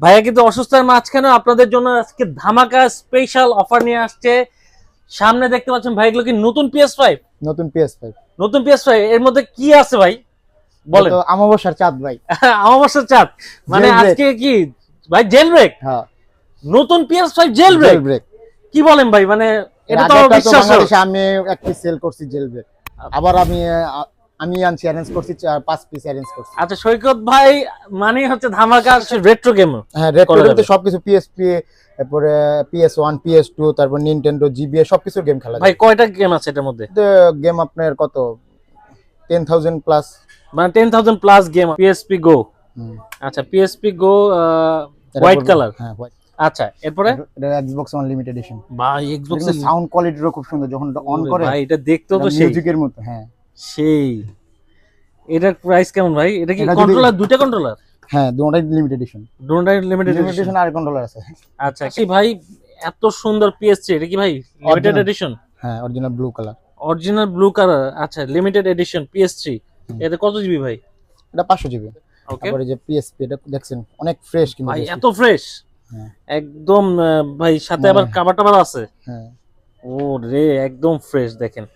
ভাইয়া কিন্তু অসুস্থতার মাঝখানে আপনাদের জন্য আজকে ধামাকা স্পেশাল অফার নিয়ে আসছে। সামনে দেখতে পাচ্ছেন ভাই, এগুলো কি নতুন PS5? নতুন PS5 নতুন PS5 এর মধ্যে কি আছে ভাই বলেন? তো আমাবস্যার চাঁদ ভাই। আমাবস্যার চাঁদ মানে Jailbreak। আজকে কি ভাই জেল ব্রেক? হ্যাঁ, নতুন PS5 জেল ব্রেক? জেলব্রেক। কি বলেন ভাই, মানে এটা তো তো বিশ্বাস বাংলাদেশে আমি এক পিস সেল করছি জেলব্রেক। আবার আমি আনছি অ্যারেঞ্জ করছি 5 পিস অ্যারেঞ্জ করছি। আচ্ছা, সৈকত ভাই মানে হচ্ছে ধামাকা রেট্রো গেম। হ্যাঁ, রেট্রো গেমতে সবকিছু PSP, তারপরে PS1 PS2 তারপর নিনটেন্ডো GBA সবকিছু গেম খেলা ভাই কয়টা গেম আছে এটার মধ্যে? গেম আপনার কত 10,000 প্লাস, মানে 10,000 প্লাস গেম। PSP গো, আচ্ছা PSP গো হোয়াইট কালার। হ্যাঁ হোয়াইট। আচ্ছা এরপরে এটা Xbox One লিমিটেড এডিশন ভাই এক্সবক্স এর সাউন্ড কোয়ালিটিও খুব সুন্দর যখন অন করে ভাই, এটা দেখতেও তো সেই মিউজিকের মতো। হ্যাঁ সেই। এটার প্রাইস কেমন ভাই? এটা কি এটা যদি- কন্ট্রোলার, দুইটা কন্ট্রোলার? হ্যাঁ, দুটোই লিমিটেড এডিশন। দুটোটাই লিমিটেড লিমিটেড এডিশন। এডিশন আর কন্ট্রোলার আছে। আচ্ছা কি ভাই, এত সুন্দর PS3, এটা কি ভাই লিমিটেড Original। এডিশন? হ্যাঁ, original blue colour. Original blue colour, আচ্ছা লিমিটেড এডিশন PS3। এতে কত জিবি ভাই? এটা 500 জিবি। ওকে তারপরে যে PSP এটা দেখছেন অনেক ফ্রেশ কিন্তু ভাই, বেশি। এত ফ্রেশ হ্যাঁ একদম। ভাই সাথে আবার কাভার টাভার আছে। হ্যাঁ, ও রে, একদম ফ্রেশ। দেখেন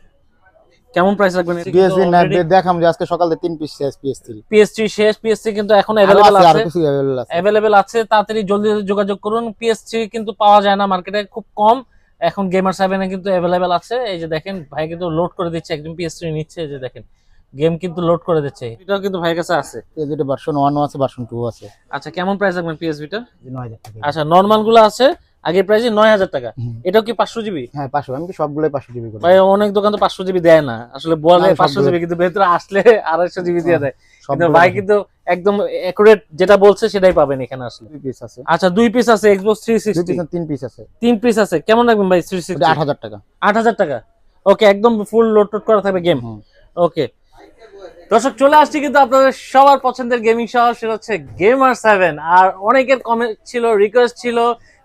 কেমন প্রাইস রাখবেন? PSP না দেখাম যে আজকে সকালে 3 পিস শেষ PS3। PS3 শেষ, PS3 কিন্তু এখন আরো अवेलेबल আছে, আরো আছে। কিছু अवेलेबल আছে। অ্যাভেলেবেল আছে, তাড়াতাড়ি জলদি যোগাযোগ করুন। PS3 কিন্তু পাওয়া যায় না মার্কেটে, খুব কম। এখন গেমার 7 এ কিন্তু অ্যাভেলেবেল আছে। এই যে দেখেন ভাই কিন্তু লোড করে দিচ্ছে, একদম PS3 নিচ্ছে। এই যে দেখেন গেম কিন্তু লোড করে দিচ্ছে। এটাও কিন্তু ভাইয়ের কাছে আছে। PSP ভার্সন 1 ও আছে, ভার্সন 2 আছে। আচ্ছা কেমন প্রাইস রাখবেন PSV টা? 9000 টাকা। আচ্ছা নরমাল গুলো আছে আগের প্রাইসে 9000 টাকা। এটাও কি 500 জিবি? হ্যাঁ 500, আমি কি সবগুলোই 500 জিবি করি ভাই অনেক দোকান তো 500 জিবি দেয় না আসলে, বলে না, 500 সবগুলো- জিবি কিন্তু ভেতরে আসলে 250 জিবি দিয়ে দেয়। কিন্তু সবগুলো ভাই কিন্তু একদম একুরেট যেটা বলছে সেটাই পাবেন এখানে আসলে। 2 পিস আছে। আচ্ছা দুই পিস আছে Xbox 2 360। পিস না 3 পিস আছে। 3 পিস আছে, কেমন রাখবেন ভাই 360? ওটা 8000 টাকা। 8000 টাকা। ওকে, একদম ফুল লোড টোড করা থাকবে গেম। ওকে দর্শক, চলে আসছি কিন্তু আপনাদের সবার পছন্দের গেমিং শো, সেটা হচ্ছে গেমার 7। আর অনেকের কমেন্ট ছিল, রিকোয়েস্ট ছিল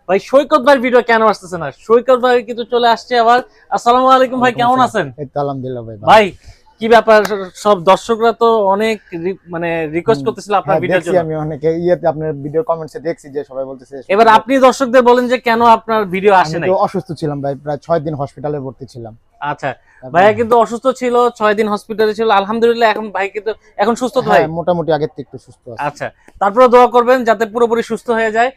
ভাই সৈকত ভাই ভিডিও কেন আসতেছে না। সৈকত ভাই কিন্তু চলে আসছে আবার। আসসালামু আলাইকুম ভাই, কেমন আছেন? এই তো আলহামদুলিল্লাহ ভাই। ভাই কি ব্যাপার, সব দর্শকরা তো অনেক মানে রিকোয়েস্ট করতেছিল আপনার ভিডিওর দেখছি জন্য। আমি অনেকে ইয়েতে আপনার ভিডিও কমেন্টসে দেখছি যে সবাই বলতেছে। এবার আপনি দর্শকদের বলেন যে কেন আপনার ভিডিও আসে আমি নাই। তো অসুস্থ ছিলাম ভাই, প্রায় 6 দিন হসপিটালে ভর্তি ছিলাম। আচ্ছা ভাইয়া কিন্তু অসুস্থ ছিল, 6 দিন হসপিটালে ছিল। আলহামদুলিল্লাহ এখন ভাই কিন্তু এখন সুস্থ তো ভাই? হ্যাঁ, মোটামুটি আগের থেকে একটু সুস্থ আছি। আচ্ছা, তারপরে দোয়া করবেন যাতে পুরোপুরি সুস্থ হয়ে যায়।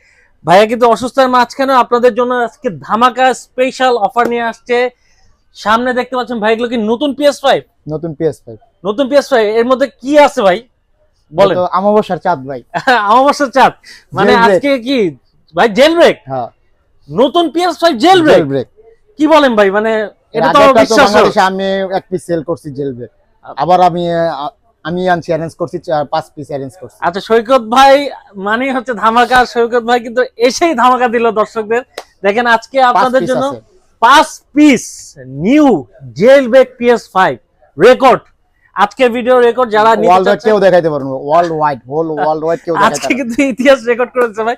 ভাইয়া কিন্তু অসুস্থতার মাঝখানে আপনাদের জন্য আজকে ধামাকা স্পেশাল অফার নিয়ে আসছে। সামনে দেখতে পাচ্ছেন ভাই, এগুলো কি নতুন PS5? নতুন PS5 নতুন PS5 এর মধ্যে কি আছে ভাই বলেন? তো আমাবস্যার চাঁদ ভাই। আমাবস্যার চাঁদ মানে Jailbreak। আজকে কি ভাই জেল ব্রেক? হ্যাঁ, নতুন PS5 জেল ব্রেক? জেলব্রেক। কি বলেন ভাই, মানে এটা তো তো বিশ্বাস বাংলাদেশে আমি এক পিস সেল করছি জেলব্রেক। আবার আমি আনছি অ্যারেঞ্জ করছি 5 পিস অ্যারেঞ্জ করছি। আচ্ছা, সৈকত ভাই মানে হচ্ছে ধামাকা। সৈকত ভাই কিন্তু এসেই ধামাকা দিল দর্শকদের। দেখেন আজকে আপনাদের piece জন্য আছে। 5 piece new jailbreak PS5 record. আজকে ভিডিও রেকর্ড যারা নিতে ওয়ার্ল্ড ওয়াইড চাচ্ছেন, কেউ দেখাইতে পারবো, ওয়ার্ল্ড ওয়াইড ওয়ার্ল্ড ওয়াইড কেউ দেখাইতে আজকে পারবে। কিন্তু ইতিহাস রেকর্ড করেছে ভাই।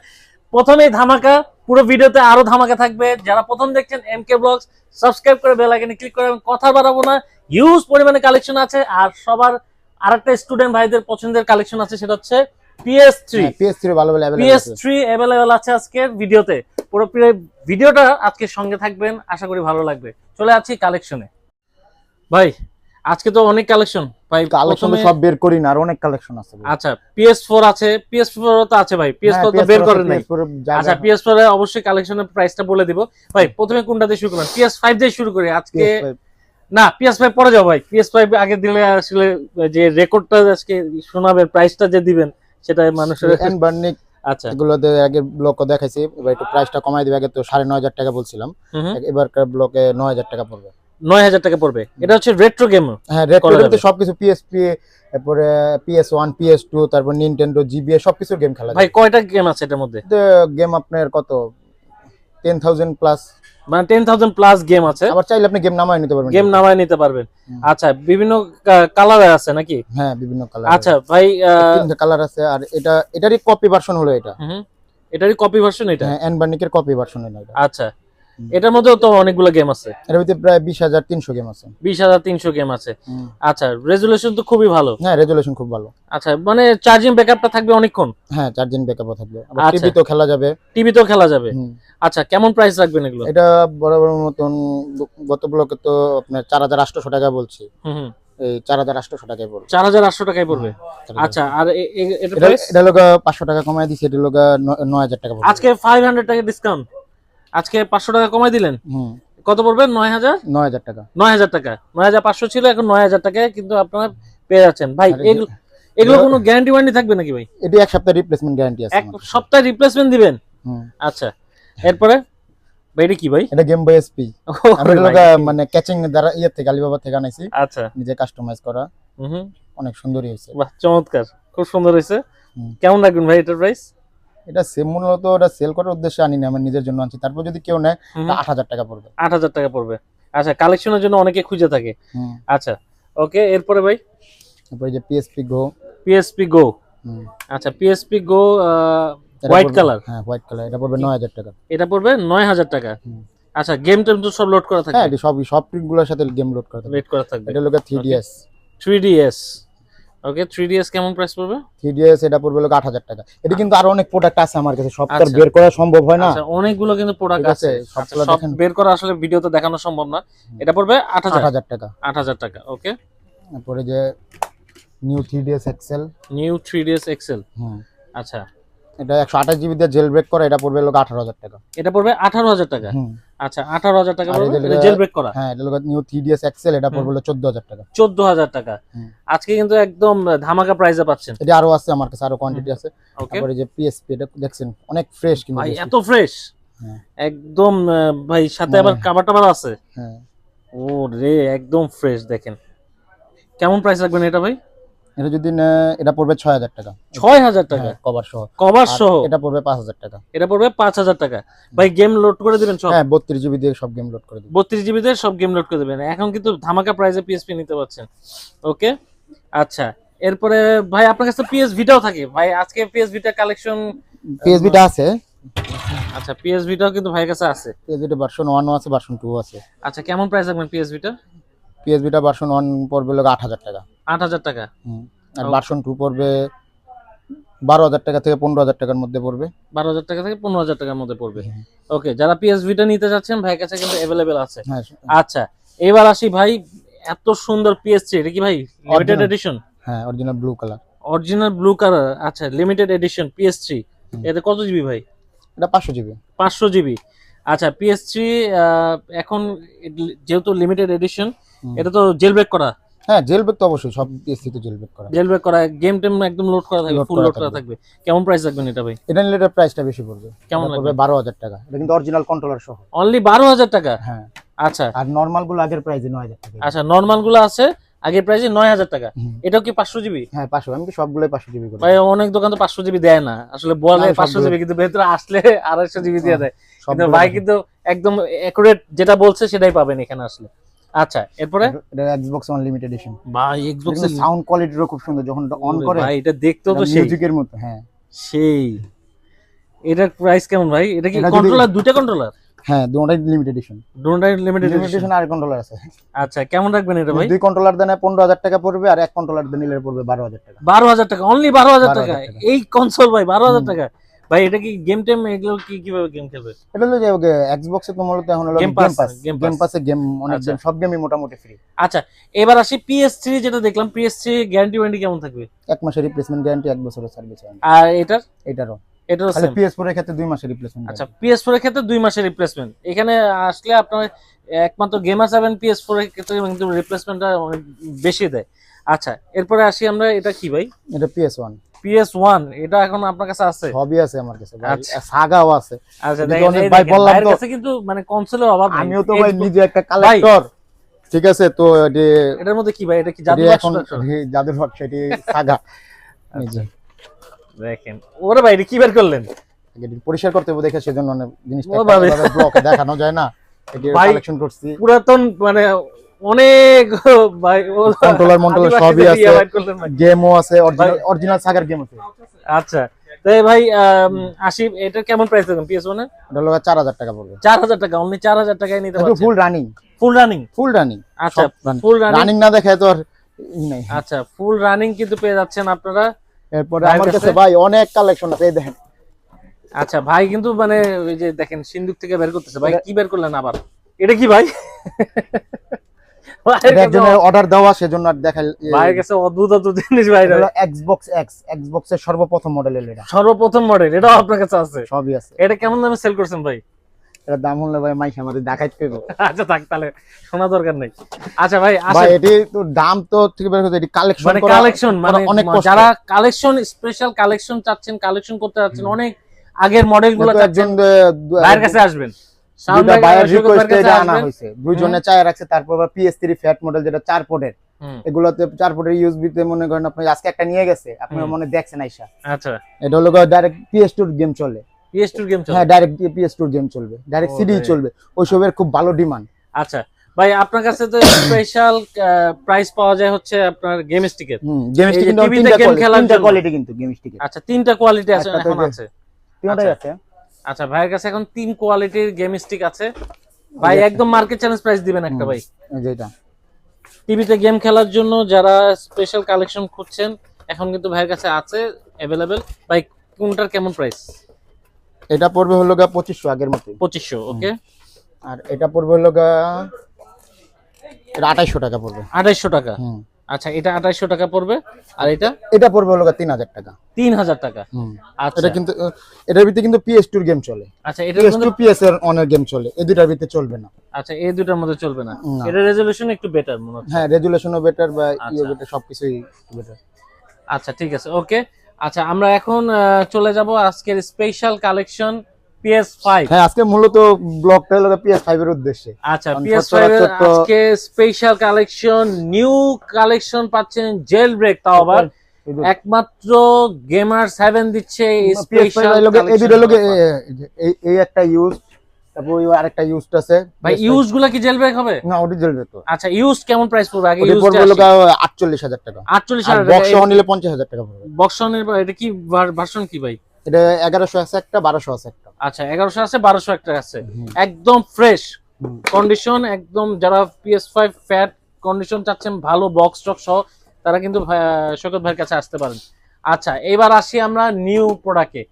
প্রথমেই ধামাকা, পুরো ভিডিওতে আরো ধামাকা থাকবে। যারা প্রথম দেখছেন MK ব্লগস, সাবস্ক্রাইব করে বেল আইকনে ক্লিক করে কথা বাড়াবো না। হিউজ পরিমাণে কালেকশন আছে। আর সবার আরেকটা স্টুডেন্ট ভাইদের পছন্দের কালেকশন আছে, সেটা হচ্ছে PS3। PS3 ভালো ভালো अवेलेबल আছে। PS3 অ্যাভেলেবেল আছে আজকের ভিডিওতে। পুরো ভিডিওটা আজকে সঙ্গে থাকবেন, আশা করি ভালো লাগবে। চলে আসছি কালেকশনে। ভাই আজকে তো অনেক কালেকশন ভাই। কালেকশন তো প্রথমে সব বের করি না, আর অনেক কালেকশন আছে ভাই। আচ্ছা PS4 আছে, PS4 তো আছে ভাই, PS4 তো হ্যাঁ, বের PS4 করেন নাই। PS4 যা আচ্ছা যা- PS4 এ অবশ্যই কালেকশনের প্রাইসটা বলে দিব ভাই। প্রথমে কোনটা দিয়ে শুরু করবেন? PS5 দিয়ে শুরু করি আজকে। PS5 না PS5 পরে যাও ভাই, PS5 আগে দিলে আসলে যে রেকর্ডটা আজকে শোনাবেন, প্রাইসটা যে দিবেন সেটা মানুষের। এনবার্নিক আচ্ছা এগুলোতে আগে ব্লকও দেখাইছি, এবার একটু প্রাইসটা কমাই দিবে। আগে তো 9500 টাকা বলছিলাম, এবারকার ব্লকে 9000 টাকা পড়বে। 9000 টাকা পড়বে। এটা হচ্ছে রেট্রো গেম। হ্যাঁ, রেট্রোতে সবকিছু PSP, তারপরে PS1 PS2 তারপর নিনটেন্ডো GBA সবকিছু গেম খেলা ভাই কয়টা গেম আছে এটার মধ্যে? গেম আপনার কত 10,000 প্লাস, মানে 10,000 প্লাস গেম আছে। আবার চাইলে আপনি গেম নামায় নিতে পারবেন। গেম নামায় নিতে পারবেন। আচ্ছা বিভিন্ন কালার আছে নাকি? হ্যাঁ, বিভিন্ন কালার। আচ্ছা ভাই তিনটা কালার আছে। আর এটারই কপি ভার্সন হলো এটা। এটারই কপি ভার্সন এটা? হ্যাঁ, এনবার্নিকের কপি ভার্সন এটা। আচ্ছা এটার মধ্যেও তো অনেকগুলো গেম আছে। এর ভিতরে প্রায় 20,300 গেম আছে। 20,300 গেম আছে। আচ্ছা, রেজুলেশন তো খুবই ভালো। হ্যাঁ, রেজুলেশন খুব ভালো। আচ্ছা, মানে চার্জিং ব্যাকআপটা থাকবে অনেকক্ষণ। হ্যাঁ, চার্জিং ব্যাকআপও থাকবে, আবার আচ্ছা। টিভিতেও খেলা যাবে। টিভিতেও খেলা যাবে। আচ্ছা, কেমন প্রাইস রাখবেন এগুলো? এটা বরাবর মতন গত ব্লকে তো আপনার 4,800 টাকা বলছি। এই 4,800 টাকায় পড়বে। 4,800 টাকায় পড়বে। আচ্ছা, আর এটা প্রাইস? এটা লোক 500 টাকা কমায় দিছে, এটা লোক 9,000 টাকা পড়বে। আজকে 500 টাকা ডিসকাউন্ট, আজকে 500 টাকা কমাই দিলেন। কত পড়বে? 9,000 টাকা। 9,000 টাকা, 9,500 ছিল, এখন 9,000 টাকায় কিন্তু আপনারা পেয়ে যাচ্ছেন ভাই। এগুলো কোনো গ্যারান্টি ওয়ারেন্টি থাকবে নাকি ভাই? এটা এক সপ্তাহ রিপ্লেসমেন্ট গ্যারান্টি আছে। এক সপ্তাহ রিপ্লেসমেন্ট দিবেন? আচ্ছা, এরপরে ভাই এটা কি ভাই? এটা গেম বয় এসপি। আমি লোক মানে ক্যাচিং দ্বারা থেকে আলিবাবা থেকে আনাইছি। আচ্ছা, নিজে কাস্টমাইজ করা। অনেক সুন্দরই হয়েছে। বাহ, চমৎকার, খুব সুন্দর হয়েছে। কেমন রাখবেন ভাই এটার প্রাইস? এটা মূলত ওটা সেল করার উদ্দেশ্যে আনি না, আমার নিজের জন্য আনছি। তারপর যদি কেউ নেয় 8,000 টাকা পড়বে। 8,000 টাকা পড়বে। আচ্ছা, কালেকশনের জন্য অনেকে খুঁজে থাকে। আচ্ছা, ওকে, এরপরে ভাই? তারপরে যে পিএসপি গো। পিএসপি গো। আচ্ছা, পিএসপি গো হোয়াইট কালার। হ্যাঁ, হোয়াইট কালার। এটা পড়বে 9,000 টাকা। এটা পড়বে 9,000 টাকা। আচ্ছা, গেম টেম তো সব লোড করা থাকবে? হ্যাঁ, সব প্রিন্টগুলোর সাথে গেম লোড করা থাকবে। লোড করা থাকবে। এটা লোক 3DS। 3DS। ওকে, 3DS কেমন প্রাইস পড়বে? 3DS এটা পড়বে লোক 8,000 টাকা। এটা কিন্তু আরো অনেক প্রোডাক্ট আছে আমার কাছে, সব তো বের করা সম্ভব হয় না। আচ্ছা, অনেকগুলো কিন্তু প্রোডাক্ট আছে, সব বের করা আসলে ভিডিওতে দেখানো সম্ভব না। এটা পড়বে 8,000 টাকা। 8,000 টাকা। ওকে, তারপরে যে new 3DS XL। New 3DS XL। আচ্ছা, এটা 128 জিবি দিয়ে জেল ব্রেক করা, এটা পড়বে লোক 18,000 টাকা। এটা পড়বে 18,000 টাকা। আচ্ছা, 18,000 টাকা পড়বে, এটা জেল ব্রেক করা। হ্যাঁ, এটা লোক নিউ 3DS XL, এটা পড়বে 14,000 টাকা। 14,000 টাকা। আজকে কিন্তু একদম ধামাকা প্রাইসে পাচ্ছেন। এটা আরো আছে আমার কাছে, আরো কোয়ান্টিটি আছে। তারপরে যে PSP, এটা দেখছেন অনেক ফ্রেশ কিন্তু ভাই, এত ফ্রেশ একদম ভাই, সাথে আবার কভার টভার আছে। হ্যাঁ, ও রে, একদম ফ্রেশ। দেখেন কেমন প্রাইস রাখবেন এটা ভাই? এটা যদি এটা পড়বে 6,000 টাকা। 6,000 টাকা কভার সহ। কভার সহ এটা পড়বে 5,000 টাকা। এটা পড়বে 5,000 টাকা। ভাই, গেম লোড করে দিবেন সব? হ্যাঁ, 32 জিবি দিয়ে সব গেম লোড করে দিবেন। 32 জিবি দিয়ে সব গেম লোড করে দিবেন। এখন কিন্তু ধামাকা প্রাইসে পিএসপি নিতে পারছেন। ওকে, আচ্ছা, এরপরে ভাই আপনার কাছে পিএস ভিটাও থাকে ভাই? আজকে পিএস ভিটা কালেকশন, পিএস ভিটা আছে। আচ্ছা, পিএস ভিটাও কিন্তু ভাইয়ের কাছে আছে। পিএস ভিটা ভার্সন 1 আছে, ভার্সন 2 আছে। আচ্ছা, কেমন প্রাইস রাখবেন পিএস ভিটা? পিএস ভিটা ভার্সন 1 পড়বে লোক 8,000 টাকা। 8,000 টাকা। আর ভার্সন 2 পড়বে 12,000 টাকা থেকে 15,000 টাকার মধ্যে পড়বে। 12,000 টাকা থেকে 15,000 টাকার মধ্যে পড়বে। ওকে, যারা পিএস ভিটা নিতে যাচ্ছেন ভাইয়ের কাছে কিন্তু अवेलेबल আছে। আচ্ছা, এবার আসি ভাই, এত সুন্দর PS3, এটা কি ভাই লিমিটেড এডিশন? হ্যাঁ, original blue colour. Original blue colour. আচ্ছা, লিমিটেড এডিশন PS3। এটা কত জিবি ভাই? এটা 500 জিবি। 500 জিবি। আচ্ছা, PS3 এখন যেহেতু লিমিটেড এডিশন, এটা তো জেল ব্রেক করা? হ্যাঁ, জেল ব্রেক তো অবশ্যই, সব PS3 তে জেল ব্রেক করা। জেল ব্রেক করা, গেম টেম একদম লোড করা থাকবে, ফুল লোড করা থাকবে। কেমন প্রাইস রাখবেন এটা ভাই? এটা নিলে এটার প্রাইসটা বেশি পড়বে। কেমন পড়বে? 12,000 টাকা। এটা কিন্তু অরিজিনাল কন্ট্রোলার সহ। অনলি 12,000 টাকা? হ্যাঁ। আচ্ছা, আর নরমাল গুলো আগের প্রাইসে 9,000 টাকা। আচ্ছা, নরমাল গুলো আছে আগের প্রাইসে 9,000 টাকা। এটাও কি 500 জিবি? হ্যাঁ, 500। আমি কি সবগুলোই 500 জিবি করি ভাই, অনেক দোকান তো 500 জিবি দেয় না, আসলে বলে 500 জিবি, কিন্তু ভেতরে আসলে 250 জিবি দিয়ে দেয়। কিন্তু ভাই কিন্তু একদম একুরেট যেটা বলছে সেটাই পাবেন এখানে আসলে। আচ্ছা, এরপরে এটা Xbox One লিমিটেড এডিশন। ভাই, Xbox এর সাউন্ড কোয়ালিটিও খুব সুন্দর, যখন অন করে ভাই এটা দেখতেও তো সেই মিউজিকের মতো। হ্যাঁ, সেই। এটার প্রাইস কেমন ভাই? এটা কি কন্ট্রোলার, দুইটা কন্ট্রোলার? হ্যাঁ, দুটোই লিমিটেড এডিশন। দুটোই লিমিটেড এডিশন। আর কন্ট্রোলার আছে। আচ্ছা, কেমন রাখবেন এটা ভাই? দুই কন্ট্রোলার দেন 15,000 টাকা পড়বে, আর এক কন্ট্রোলার দেন নিলে পড়বে 12,000 টাকা। 12,000 টাকা, অনলি 12,000 টাকা এই কনসোল ভাই? 12,000 টাকা ভাই, এটা কি গেম টেম এগুলো কিভাবে গেম খেলবে? এটা হলো যে Xbox এ তো মূলত এখন হলো গেম পাসে গেম অনেক গেম, সব গেমই মোটামুটি ফ্রি। আচ্ছা, এবার আসি PS3, যেটা দেখলাম PS3 গ্যারান্টি ওয়ারেন্টি কেমন থাকবে? 1 মাসের রিপ্লেসমেন্ট গ্যারান্টি, 1 বছরের সার্ভিস ওয়ারেন্টি। আর এটারও খালি PS4 এর ক্ষেত্রে 2 মাসের রিপ্লেসমেন্ট। আচ্ছা, PS4 এর ক্ষেত্রে 2 মাসের রিপ্লেসমেন্ট। এখানে আসলে আপনার একমাত্র গেমার 7 PS4 এর ক্ষেত্রে কিন্তু রিপ্লেসমেন্টটা অনেক বেশি দেয়। আচ্ছা, এরপরে আসি আমরা, এটা কি ভাই? এটা PS1। PS1 এটা এখন আপনার কাছে আছে? সবই আছে আমার কাছে ভাই, সাগাও আছে। আচ্ছা, দেখেন ভাই, বললাম তো কাছে কিন্তু মানে কনসোলের অভাব নেই। আমিও তো ভাই নিজে একটা কালেক্টর, ঠিক আছে? তো এটার মধ্যে কি ভাই, এটা কি জাদু বাক্স? জাদুর বাক্স, এটি সাগা। আচ্ছা, দেখেন ওরে ভাই, এটা কি বের করলেন? পরিষ্কার করতে হবে দেখে, সেজন্য অনেক জিনিসটা এভাবে ব্লকে দেখানো যায় না। এটি কালেকশন করছি পুরাতন, মানে অনেক ভাই, কন্ট্রোলার সবই আছে, গেমও আছে, অরিজিনাল সাগার গেম আছে। আচ্ছা, তাই ভাই আসি, এটা কেমন প্রাইস দেবেন PS1 এর? এটা হলো 4000 টাকা পড়বে। 4000 টাকা, অনলি 4000 টাকায় নিতে একটু পারছেন। Full running, full running. Full running. আচ্ছা ফুল রানিং। রানিং না দেখায় তো আর নাই। আচ্ছা ফুল রানিং কিন্তু পেয়ে যাচ্ছেন আপনারা। এরপরে ভাইয়ের আমার কাছে কাছে? ভাই অনেক কালেকশন আছে, এই দেখেন। আচ্ছা ভাই কিন্তু মানে ওই যে দেখেন সিন্দুক থেকে বের করতেছে ভাই, এটা- কি বের করলেন আবার? এটা কি ভাই? ভাইয়ের এটা কাছে একজনের অর্ডার দেওয়া, সেজন্য আর দেখাই। ভাইয়ের কাছে অদ্ভুত অদ্ভুত জিনিস ভাই। এটা হলো Xbox X, Xbox এর সর্বপ্রথম মডেল এটা। সর্বপ্রথম মডেল, এটাও আপনার কাছে আছে? সবই আছে। এটা কেমন দামে সেল করছেন ভাই? এটা দাম হলে ভাই মাইক আমাদের দেখাইতে পেবো। আচ্ছা থাক, তাহলে শোনা দরকার নেই। আচ্ছা ভাই ভাই আসেন। এটি তো দাম তো ঠিক বের করতে, এটি কালেকশন মানে করা, কালেকশন, মানে অনেক কষ্ট। যারা কালেকশন, স্পেশাল কালেকশন চাচ্ছেন, কালেকশন করতে যাচ্ছেন, অনেক আগের মডেল গুলো একজন চাচ্ছেন, ভাইয়ের কাছে আসবেন। সাউন্ড দুইটা বায়ার ভাইয়ের রিকোয়েস্টে কাছে এটা আনা আসবেন। হয়েছে, দুইজনে চায় রাখছে। তারপর PS3 ফ্যাট মডেল, যেটা 4 পোর্টের, এগুলোতে 4 পোর্টের ইউএসবি তে মনে করেন আপনি আজকে একটা নিয়ে গেছে, আপনি মনে দেখছেন আইসা। আচ্ছা এটা হলো ডাইরেক্ট PS2 গেম চলে। PS2 গেম চলে? হ্যাঁ, ডাইরেক্ট PS2 গেম চলবে, ডাইরেক্ট সিডি ওরে। চলবে, ওইসবের খুব ভালো ডিমান্ড। আচ্ছা ভাই আপনার কাছে তো স্পেশাল প্রাইস পাওয়া যায় হচ্ছে আপনার গেম স্টিকের। গেম এই স্টিক যে কিন্তু TV তে গেম খেলার তিনটা জন্য। কোয়ালিটি, কিন্তু গেম স্টিক আচ্ছা তিনটা কোয়ালিটি আছে, একটা তো এখন যে- আছে? তিনটাই আচ্ছা। আছে। আচ্ছা ভাইয়ের কাছে এখন 3 কোয়ালিটির গেম স্টিক আছে ভাই, একদম মার্কেট চ্যালেঞ্জ প্রাইস দিবেন একটা ভাই। এই যে এটা টিভিতে গেম খেলার জন্য যারা স্পেশাল কালেকশন খুঁজছেন, এখন কিন্তু ভাইয়ের কাছে আছে अवेलेबल। ভাই কোনটার কেমন প্রাইস? এটা পড়বে হলো 2500 আগের মতো। 2500, ওকে। আর এটা পড়বে হলো এটা 2800 টাকা পড়বে। 2800 টাকা। হুম। আচ্ছা এটা 2800 টাকা পড়বে, আর এটা এটা পড়বে হলো 3000 টাকা। 3000 টাকা। আচ্ছা এটা কিন্তু এটার ভিতরে কিন্তু PS2 এর গেম চলে। আচ্ছা এটা PS2 PS এর অনেক গেম চলে, এই দুটার ভিতরে চলবে না। আচ্ছা এই দুটার মধ্যে চলবে না? না। এটা রেজোলিউশন একটু বেটার মনে হচ্ছে। হ্যাঁ, রেজুলেশনও বেটার, বা ইও আচ্ছা। বেটার, সবকিছুই বেটার। আচ্ছা ঠিক আছে, ওকে। আচ্ছা আমরা এখন চলে যাব আজকের স্পেশাল কালেকশন PS5। হ্যাঁ, আজকে মূলত ব্লগটা হলো PS5 এর উদ্দেশ্যে। আচ্ছা কারণ PS5 এর সচরাচর তো- আজকে স্পেশাল কালেকশন, নিউ কালেকশন পাচ্ছেন, জেল ব্রেক, তাও আবার একমাত্র গেমার 7 দিচ্ছে এই PS5 স্পেশাল এর লগে এই দুটোর লগে কালেকশন। এই একটা ইউজ, তারপর ওই আরেকটা ইউজড আছে ভাই ইউজ গুলা কি জেল ব্রেক হবে? না, ওটা জ্বলবে তো। আচ্ছা ইউজ কেমন প্রাইস পড়বে আগে? ওটা ইউজ পড়বে হলো 48000 টাকা। 48000 বক্স সহ টাকা। নিলে 50000 টাকা পড়বে। বক্সনের এটা কি ভার্সন কি ভাই? এটা 1100 আছে একটা, 1200 আছে একটা। আচ্ছা 1100 আছে, 1200 একটা আছে, একদম ফ্রেশ কন্ডিশন একদম। যারা PS5 ফ্যাট কন্ডিশন চাচ্ছেন, ভালো বক্স টক সহ, তারা কিন্তু শৌকত ভাইয়ের কাছে আসতে পারেন। আচ্ছা এবার আসি আমরা নিউ প্রোডাক্টে,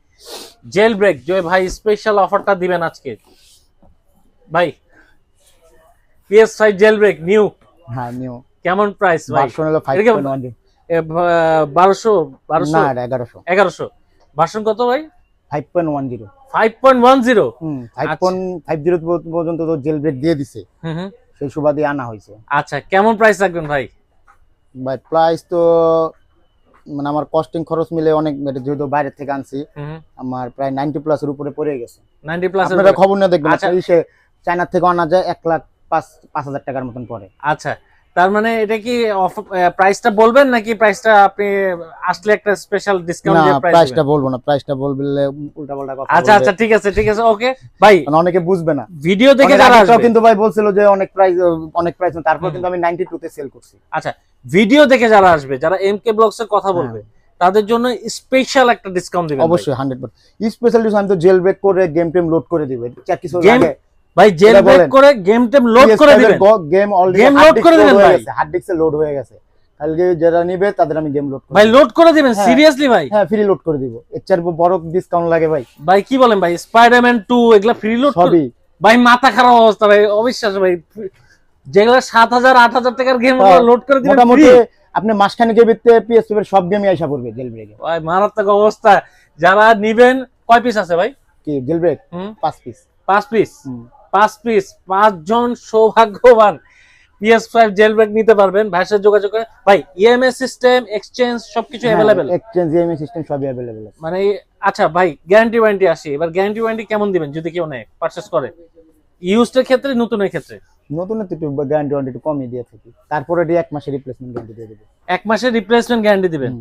জেল ব্রেক। জয় ভাই স্পেশাল অফারটা দিবেন আজকে ভাই। PS5 জেল ব্রেক নিউ, হ্যাঁ, নিউ। কেমন প্রাইস ভাই? ভার্সন হলো এটা কি 5.1। 1200 না, 1200 এটা 1100। 1100 ভার্সন কত ভাই? 5.10। 5.10। 5.50 পর্যন্ত তো জেল ব্রেক দিয়ে দিছে, হুম হুম। সেই সুবাদে আনা হয়েছে। আচ্ছা কেমন প্রাইস রাখবেন ভাই? বাই প্রাইস তো মানে আমার কস্টিং খরচ মিলে অনেক, যেহেতু বাইরে থেকে আনছি, আমার প্রায় 90 প্লাস এর উপরে পড়ে গেছে। 90 প্লাস আপনারা খবর না দেখবেন, আচ্ছা। চায়না থেকে আনা যায় 1,05,000 টাকার মতন পড়ে। আচ্ছা তার মানে এটা কি প্রাইসটা বলবেন নাকি প্রাইসটা আপনি আসলে একটা স্পেশাল ডিসকাউন্ট না, দিয়ে প্রাইস প্রাইসটা বলবো না, প্রাইসটা বললে উল্টাপাল্টা কথা আচ্ছা বলবে। আচ্ছা ঠিক আছে ঠিক আছে, ওকে ভাই। মানে অনেকে বুঝবে না। ভিডিও দেখে অনেক যারা আগেও আসবে কিন্তু ভাই বলছিল যে অনেক প্রাইস, তারপর কিন্তু আমি 92 তে সেল করছি। আচ্ছা ভিডিও দেখে যারা আসবে, যারা এমকে ব্লগস এর কথা বলবে, তাদের জন্য স্পেশাল একটা ডিসকাউন্ট দিবেন অবশ্যই 100%। স্পেশাল ডিসকাউন্ট, আমি তো জেল ব্রেক করে গেম টেম লোড করে দিব। কিছু গেম লাগে ভাই, জেল এটা ব্রেক বলেন। করে গেম টেম লোড করে দিবেন। গেম অলরেডি গেম লোড করে দিবেন ভাই। হার্ড ডিস্কে লোড হয়ে গেছে, কালকে যারা নিবে তাদের আমি গেম লোড করে ভাই দিব। লোড করে দিবেন হ্যাঁ। সিরিয়াসলি ভাই? হ্যাঁ, ফ্রি লোড করে দিব। এর চেয়ে বড় ডিসকাউন্ট লাগে ভাই? ভাই কি বলেন ভাই, স্পাইডারম্যান 2 এগুলা ফ্রি লোড সবই ভাই? মাথা খারাপ অবস্থা ভাই, অবিশ্বাস ভাই। যেগুলো 7000 8000 টাকার গেম লোড করে দিবেন মোটামুটি free। আপনি মাসখানেকের ভিতরে PS5 এর সব গেমই আইসা পড়বে জেল ব্রেকে। ভাই মারাত্মক অবস্থা। যারা নিবেন, কয় পিস আছে ভাই? কি জেল ব্রেক? হুম 5 পিস। 5 পিস। 5 পিস, 5 জন সৌভাগ্যবান PS5 জেল ব্রেক নিতে পারবেন ভাইয়ের সাথে যোগাযোগ করে। ভাই ইএমআই সিস্টেম, এক্সচেঞ্জ সবকিছু अवेलेबल? এক্সচেঞ্জ ইএমআই সিস্টেম সবই अवेलेबल আছে। মানে আচ্ছা ভাই গ্যারান্টি ওয়ারেন্টি আসি, এবার গ্যারান্টি ওয়ারেন্টি কেমন দিবেন যদি কেউ নেয়, পারচেজ করে? ইউজড এর ক্ষেত্রে, নতুনের ক্ষেত্রে? নতুন একটু গ্যারান্টি ওয়ারেন্টি একটু কমই দিয়ে থাকি, তারপরে 1 মাসের রিপ্লেসমেন্ট গ্যারান্টি দিয়ে দেব। 1 মাসের রিপ্লেসমেন্ট গ্যারান্টি দিবেন,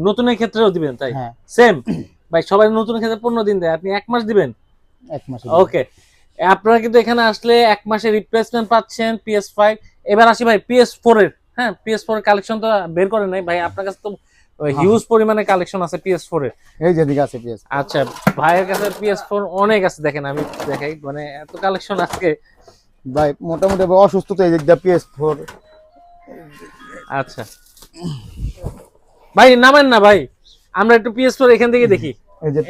নতুনের ক্ষেত্রেও দিবেন তাই? হ্যাঁ, সেম ভাই, সবাই নতুনের ক্ষেত্রে 15 দিন দেয়, আপনি 1 মাস দিবেন? 1 মাসের। ওকে, আপনারা কিন্তু এখানে আসলে 1 মাসের রিপ্লেসমেন্ট পাচ্ছেন PS5। এবার আসি ভাই PS4 এর। হ্যাঁ PS4 এর কালেকশন তো বের করে নাই ভাই, আপনার কাছে তো হিউজ পরিমাণে কালেকশন আছে PS4 এর। এই যেদিকে আছে PS। আচ্ছা, ভাইয়ের কাছে PS4 অনেক আছে, দেখেন আমি দেখাই, মানে এত কালেকশন আজকে। ভাই মোটামুটি অসুস্থ তো এই দিক দিয়ে PS4। আচ্ছা ভাই নামেন না ভাই, আমরা একটু PS4 এখান থেকে দেখি।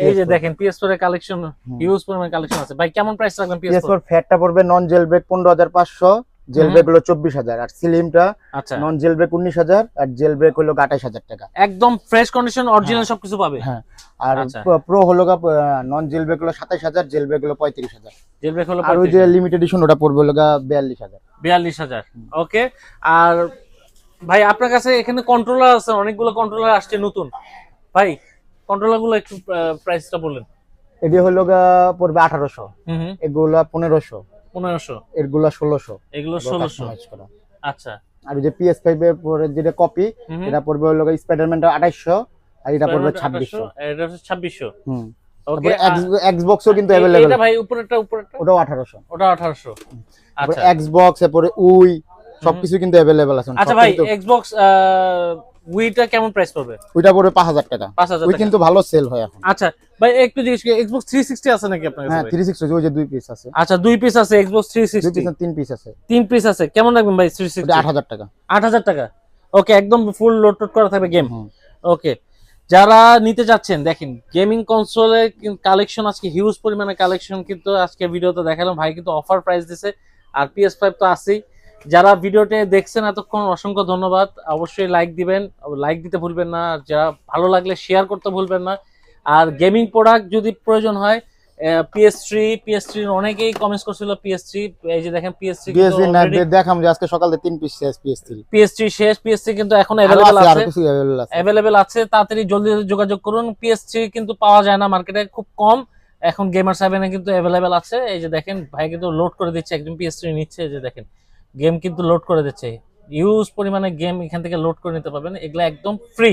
এই যে দেখেন PS4 এর কালেকশন, হিউজ পরিমাণ কালেকশন আছে। ভাই কেমন প্রাইস রাখবেন PS4? ফ্যাটটা পড়বে নন জেল ব্রেক 15,500, জেল ব্রেক হলো 24,000, আর স্লিমটা আচ্ছা নন জেল ব্রেক 19,000, আর জেল ব্রেক হলো 28,000 টাকা। একদম ফ্রেশ কন্ডিশন অরিজিনাল সবকিছু পাবে। হ্যাঁ, আর আচ্ছা। প্রো হলো নন জেল ব্রেক হলো 27,000, জেল ব্রেক হলো 35,000। জেল ব্রেক হলো আর ওই যে লিমিটেড এডিশন ওটা পড়বে হলো 42,000। 42,000। ওকে। আর ভাই আপনার কাছে এখানে কন্ট্রোলার আছে, অনেকগুলো কন্ট্রোলার আসছে নতুন, ভাই কন্ট্রোলার গুলো একটু প্রাইসটা বলেন। এটি হলো পড়বে 1800, এগুলা 1500, 1500, এগুলা 1600, এগুলো 1600। আচ্ছা। আর ওই যে PS5 এর পরে যেটা কপি, এটা পড়বে হলো স্পাইডারম্যানটা 2800, আর এটা পড়বে 2600। এটা হচ্ছে 2600। ওকে। এক্সবক্সও কিন্তু अवेलेबल। এটা ভাই উপরেরটা ওটাও 1800। ওটা 1800। আচ্ছা। এক্সবক্স এরপরে উই সবকিছু কিন্তু अवेलेबल আছে। আচ্ছা ভাই এক্সবক্স উইটা কেমন প্রাইস পড়বে? ওইটা পড়বে 5000 টাকা। 5000 উই টাকা কিন্তু ভালো সেল হয় এখন। আচ্ছা ভাই একটু জিজ্ঞেস করি, এক্সবক্স 360 আছে নাকি আপনার কাছে? হ্যাঁ 360, ওই যে 2 পিস আছে। আচ্ছা 2 পিস আছে এক্সবক্স 2 360। পিস না 3 পিস আছে। 3 পিস আছে, কেমন রাখবেন ভাই 360? ওটা 8000 টাকা। 8000 টাকা। ওকে, একদম ফুল লোড করা থাকবে গেম। ওকে, যারা নিতে যাচ্ছেন দেখেন গেমিং কনসোলের কালেকশন আজকে হিউজ পরিমাণে কালেকশন কিন্তু আজকে ভিডিওতে দেখালাম। ভাই কিন্তু অফার প্রাইস দিছে, আর PS5 তো আছেই। যারা ভিডিওতে দেখছেন এতক্ষণ অসংখ্য ধন্যবাদ। অবশ্যই লাইক দিবেন, লাইক দিতে ভুলবেন না, যারা ভালো লাগলে শেয়ার করতে ভুলবেন না। আর গেমিং প্রোডাক্ট যদি প্রয়োজন হয় PS3 অনেকেই কমেন্টস করছিল PS3, এই যে দেখেন PS3 দেখাম যে আজকে সকালে 3 পিস শেষ PS3 শেষ। PS3 কিন্তু এখন अवेलेबल আছে, তাড়াতাড়ি জলদি যোগাযোগ করুন। PS3 কিন্তু পাওয়া যায় না মার্কেটে, খুব কম। এখন গেমার 7 এ কিন্তু अवेलेबल আছে। এই যে দেখেন ভাই কিন্তু লোড করে দিচ্ছে, একদম PS3 নিচ্ছে। এই যে দেখেন গেম কিন্তু লোড করে দিচ্ছে, হিউজ পরিমাণে গেম এখান থেকে লোড করে নিতে পারবেন। এগুলা একদম ফ্রি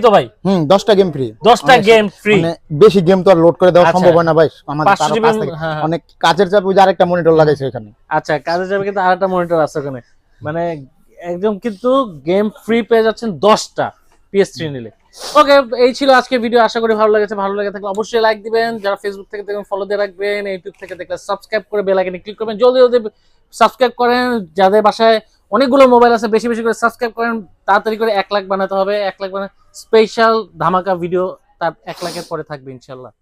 তো ভাই। 10টা গেম ফ্রি। 10টা গেম ফ্রি, মানে বেশি গেম তো আর লোড করে দেওয়া সম্ভব হয় না ভাই আমাদের। অনেক কাজের চাপ, ওই যে আরেকটা মনিটর লাগাইছে এখানে। আচ্ছা, কাজের চাপে কিন্তু আরেকটা মনিটর আছে ওখানে, মানে একদম কিন্তু গেম ফ্রি পেয়ে যাচ্ছেন 10টা PS3 নিলে। ওকে, এই ছিল আজকে ভিডিও। আশা করি ভালো লেগেছে। ভালো লেগে থাকলে অবশ্যই লাইক দিবেন। যারা ফেসবুক থেকে দেখবেন ফলো দিয়ে রাখবেন, ইউটিউব থেকে দেখলে সাবস্ক্রাইব করে বেল আইকনে ক্লিক করবেন। জলদি সাবস্ক্রাইব করেন। যাদের বাসায় অনেকগুলো মোবাইল আছে বেশি বেশি করে সাবস্ক্রাইব করেন। তাড়াতাড়ি করে 1 লাখ বানাতে হবে। 1 লাখ স্পেশাল ধামাকা ভিডিও তার 1 লাখের পরে থাকবে ইনশাআল্লাহ।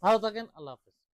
ভালো থাকেন, আল্লাহ হাফেজ।